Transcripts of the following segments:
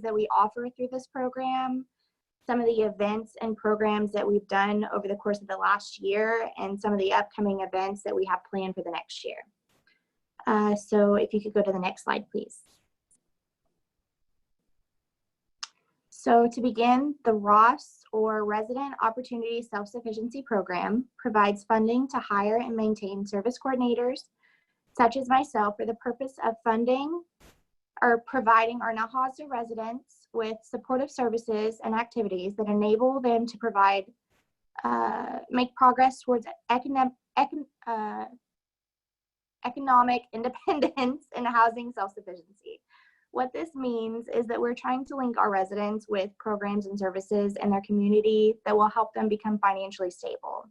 that we offer through this program, some of the events and programs that we've done over the course of the last year, and some of the upcoming events that we have planned for the next year. So if you could go to the next slide, please. So to begin, the R.O.S.S, or Resident Opportunity Self-Sufficiency Program, provides funding to hire and maintain service coordinators, such as myself, for the purpose of funding or providing our Nahaza residents with supportive services and activities that enable them to provide, make progress towards economic independence and housing self-sufficiency. What this means is that we're trying to link our residents with programs and services in their community that will help them become financially stable.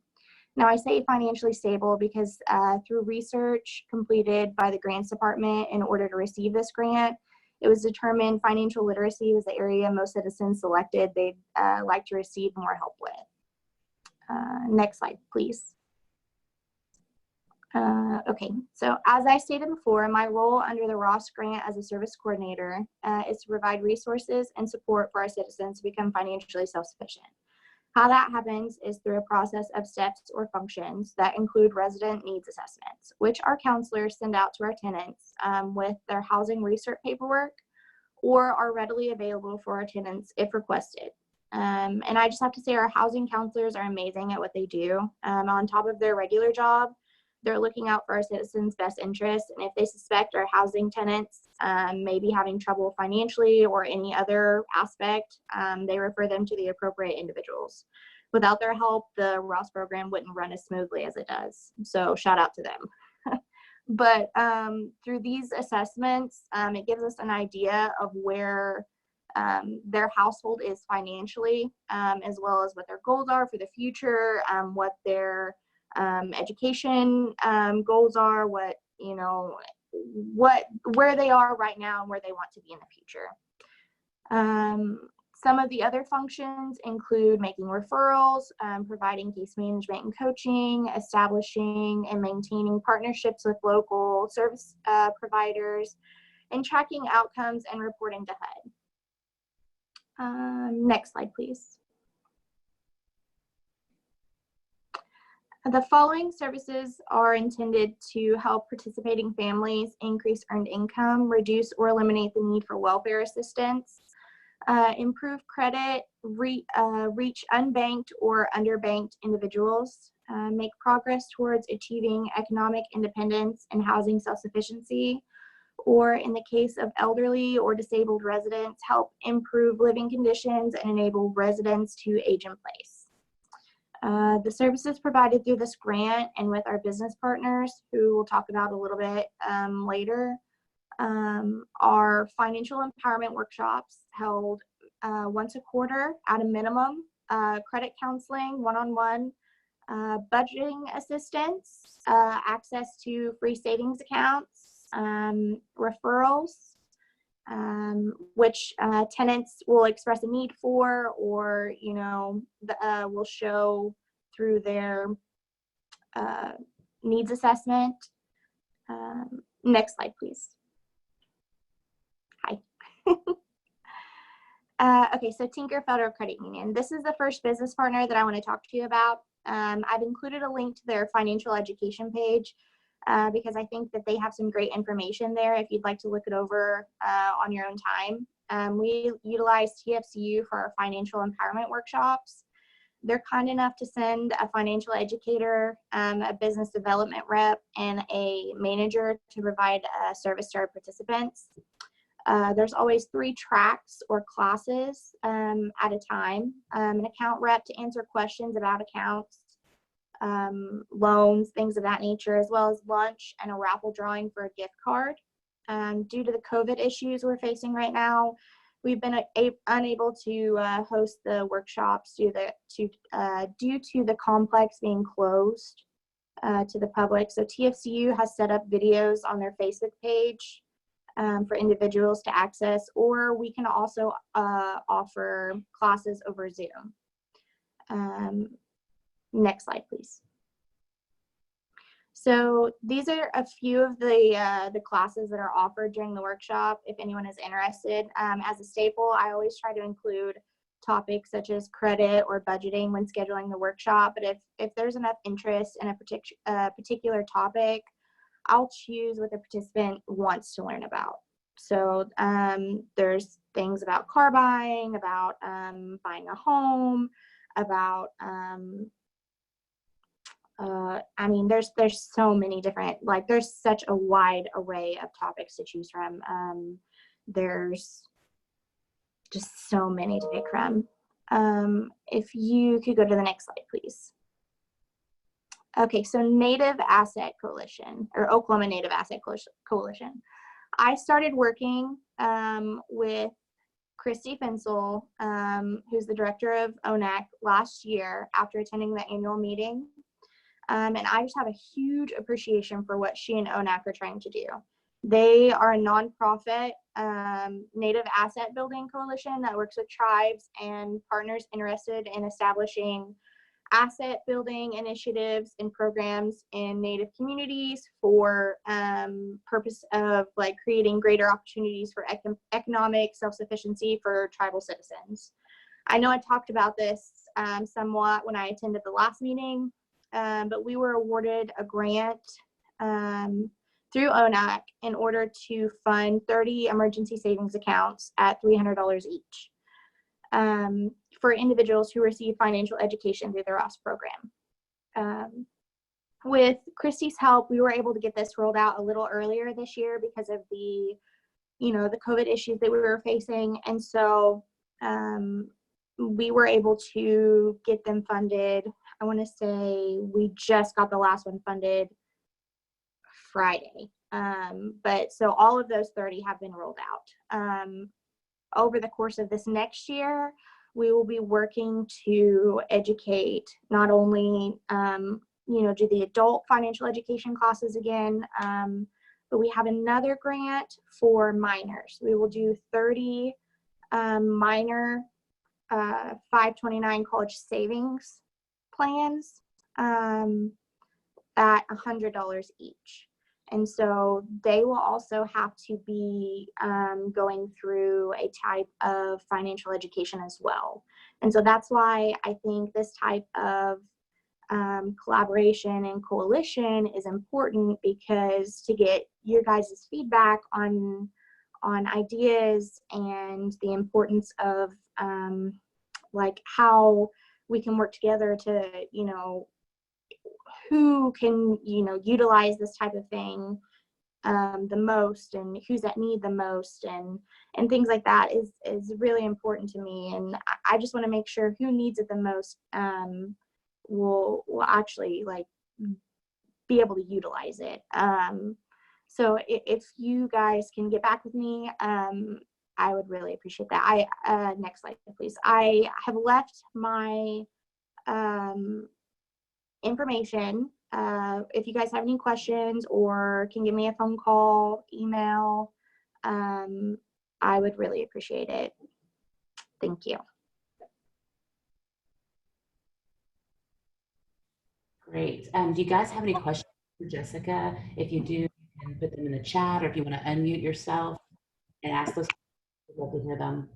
Now, I say financially stable because through research completed by the grants department in order to receive this grant, it was determined financial literacy was the area most citizens selected they'd like to receive more help with. Next slide, please. Okay, so as I stated before, my role under the R.O.S.S grant as a service coordinator is to provide resources and support for our citizens to become financially self-sufficient. How that happens is through a process of steps or functions that include resident needs assessments, which our counselors send out to our tenants with their housing research paperwork, or are readily available for our tenants if requested. And I just have to say our housing counselors are amazing at what they do. On top of their regular job, they're looking out for our citizens' best interests, and if they suspect our housing tenants may be having trouble financially or any other aspect, they refer them to the appropriate individuals. Without their help, the R.O.S.S program wouldn't run as smoothly as it does, so shout out to them. But through these assessments, it gives us an idea of where their household is financially, as well as what their goals are for the future, what their education goals are, what, you know, where they are right now and where they want to be in the future. Some of the other functions include making referrals, providing case management and coaching, establishing and maintaining partnerships with local service providers, and tracking outcomes and reporting to HUD. Next slide, please. The following services are intended to help participating families increase earned income, reduce or eliminate the need for welfare assistance, improve credit, reach unbanked or underbanked individuals, make progress towards achieving economic independence and housing self-sufficiency, or in the case of elderly or disabled residents, help improve living conditions and enable residents to age in place. The services provided through this grant and with our business partners, who we'll talk about a little bit later, are financial empowerment workshops held once a quarter at a minimum, credit counseling, one-on-one, budgeting assistance, access to free savings accounts, referrals, which tenants will express a need for, or, you know, will show through their needs assessment. Next slide, please. Hi. Okay, so Tinker Federal Credit Union. This is the first business partner that I want to talk to you about. I've included a link to their financial education page because I think that they have some great information there if you'd like to look it over on your own time. We utilize TFCU for our financial empowerment workshops. They're kind enough to send a financial educator, a business development rep, and a manager to provide service to our participants. There's always 3 tracks or classes at a time. An account rep to answer questions about accounts, loans, things of that nature, as well as lunch and a raffle drawing for a gift card. Due to the COVID issues we're facing right now, we've been unable to host the workshops due to the complex being closed to the public. So TFCU has set up videos on their Facebook page for individuals to access, or we can also offer classes over Zoom. Next slide, please. So these are a few of the classes that are offered during the workshop. If anyone is interested, as a staple, I always try to include topics such as credit or budgeting when scheduling the workshop. But if there's enough interest in a particular topic, I'll choose what the participant wants to learn about. So there's things about car buying, about buying a home, about I mean, there's so many different, like, there's such a wide array of topics to choose from. There's just so many to pick from. If you could go to the next slide, please. Okay, so Native Asset Coalition, or Oklahoma Native Asset Coalition. I started working with Christy Fensel, who's the director of ONAC, last year after attending the annual meeting. And I just have a huge appreciation for what she and ONAC are trying to do. They are a nonprofit Native Asset Building Coalition that works with tribes and partners interested in establishing asset building initiatives and programs in Native communities for purpose of like creating greater opportunities for economic self-sufficiency for tribal citizens. I know I talked about this somewhat when I attended the last meeting, but we were awarded a grant through ONAC in order to fund 30 emergency savings accounts at $300 each. For individuals who receive financial education through the R.O.S.S program. With Christy's help, we were able to get this rolled out a little earlier this year because of the COVID issues that we were facing. And so we were able to get them funded. I want to say we just got the last one funded Friday. But so all of those 30 have been rolled out. Over the course of this next year, we will be working to educate not only, do the adult financial education classes again, but we have another grant for minors. We will do 30 minor 529 college savings plans at $100 each. And so they will also have to be going through a type of financial education as well. And so that's why I think this type of collaboration and coalition is important, because to get your guys' feedback on ideas and the importance of like how we can work together to, who can, utilize this type of thing the most, and who's at need the most, and things like that is really important to me. And I just want to make sure who needs it the most will actually like be able to utilize it. So if you guys can get back with me, I would really appreciate that. Next slide, please. I have left my information. If you guys have any questions or can give me a phone call, email, I would really appreciate it. Thank you. Great. Do you guys have any questions for Jessica? If you do, you can put them in the chat, or if you want to unmute yourself and ask those, we'd love to hear them.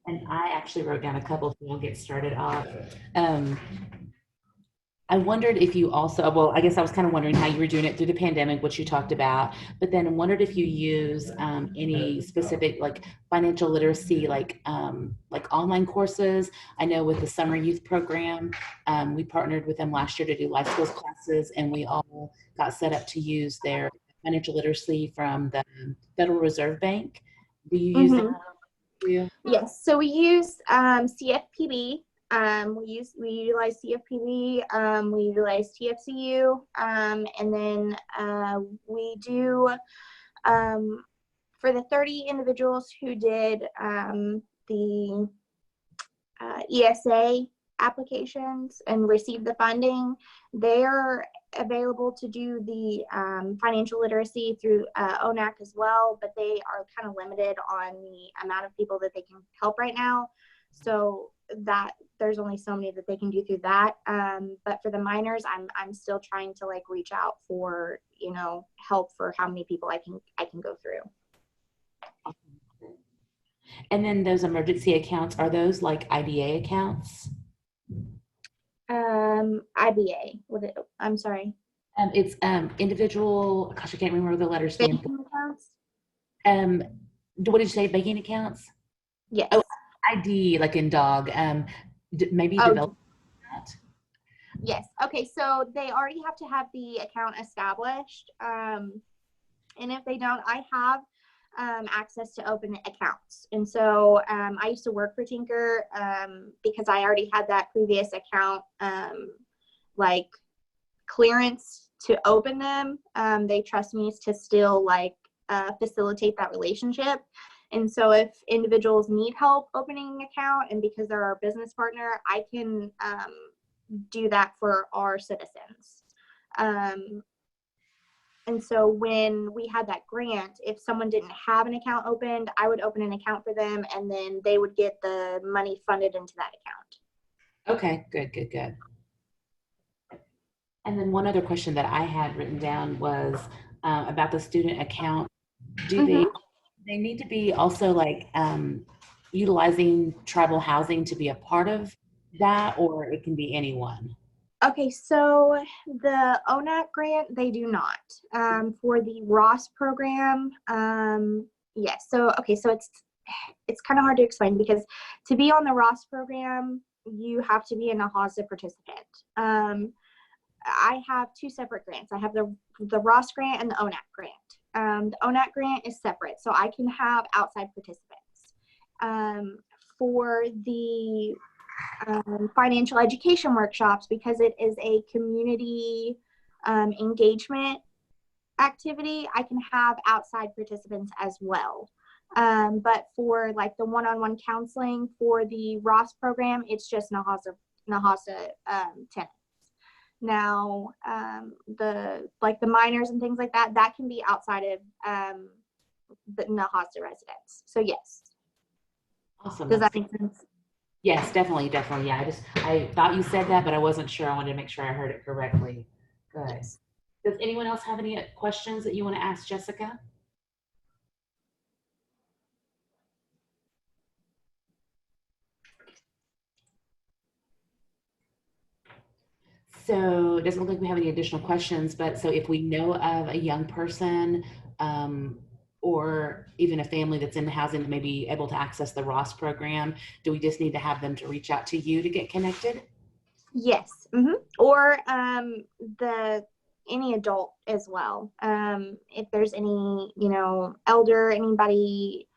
And I actually wrote down a couple, so we'll get started off. I wondered if you also, well, I guess I was kind of wondering how you were doing it through the pandemic, which you talked about, but then I wondered if you use any specific like financial literacy, like online courses. I know with the summer youth program, we partnered with them last year to do life skills classes, and we all got set up to use their financial literacy from the Federal Reserve Bank. Do you use that? Yes, so we use CFPB. We utilize CFPB, we utilize TFCU, and then we do, for the 30 individuals who did the ESA applications and received the funding, they are available to do the financial literacy through ONAC as well, but they are kind of limited on the amount of people that they can help right now. So that there's only so many that they can do through that. But for the minors, I'm still trying to like reach out for, help for how many people I can go through. And then those emergency accounts, are those like IBA accounts? IBA. I'm sorry. It's individual, gosh, I can't remember the letters stand for. Banking accounts? What did you say, banking accounts? Yes. Oh, ID, like in dog. Maybe develop that. Yes. Okay. So they already have to have the account established. And if they don't, I have access to open accounts. And so I used to work for Tinker because I already had that previous account, like clearance to open them. They trust me to still like facilitate that relationship. And so if individuals need help opening an account, and because they're our business partner, I can do that for our citizens. And so when we had that grant, if someone didn't have an account opened, I would open an account for them, and then they would get the money funded into that account. Okay, good. And then one other question that I had written down was about the student account. Do they need to be also like utilizing tribal housing to be a part of that, or it can be anyone? Okay, so the ONAC grant, they do not. For the R.O.S.S program, yes. So, okay, so it's kind of hard to explain because to be on the R.O.S.S program, you have to be an AHASA participant. I have two separate grants. I have the R.O.S.S grant and the ONAC grant. The ONAC grant is separate, so I can have outside participants. For the financial education workshops, because it is a community engagement activity, I can have outside participants as well. But for like the one-on-one counseling for the R.O.S.S program, it's just NAHASA tenants. Now, the minors and things like that, that can be outside of the NAHASA residents. So yes. Awesome. Does that make sense? Yes, definitely. Yeah, I thought you said that, but I wasn't sure. I wanted to make sure I heard it correctly. Good. Yes. Does anyone else have any questions that you want to ask Jessica? So it doesn't look like we have any additional questions, but so if we know of a young person or even a family that's in housing that may be able to access the R.O.S.S program, do we just need to have them to reach out to you to get connected? Yes. Or any adult as well. If there's any, elder, anybody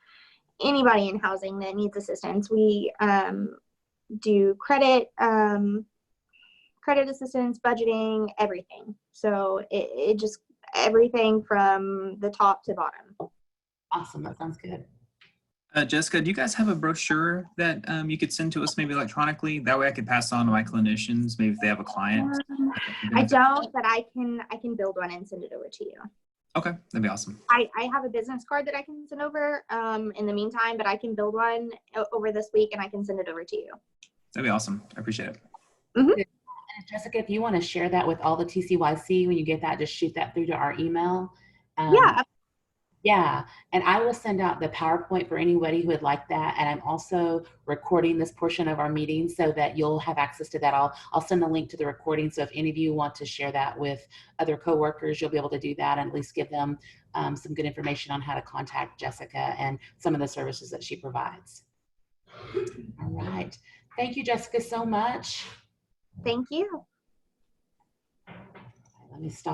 in housing that needs assistance, we do credit assistance, budgeting, everything. So it just everything from the top to bottom. Awesome. That sounds good. Jessica, do you guys have a brochure that you could send to us maybe electronically? That way I could pass on to my clinicians, maybe if they have a client. I don't, but I can build one and send it over to you. Okay, that'd be awesome. I have a business card that I can send over in the meantime, but I can build one over this week and I can send it over to you. That'd be awesome. I appreciate it. And Jessica, if you want to share that with all the TCYC, when you get that, just shoot that through to our email. Yeah, and I will send out the PowerPoint for anybody who would like that. And I'm also recording this portion of our meeting so that you'll have access to that. I'll send a link to the recording. So if any of you want to share that with other coworkers, you'll be able to do that and at least give them some good information on how to contact Jessica and some of the services that she provides. All right. Thank you, Jessica, so much. Thank you. Let me stop.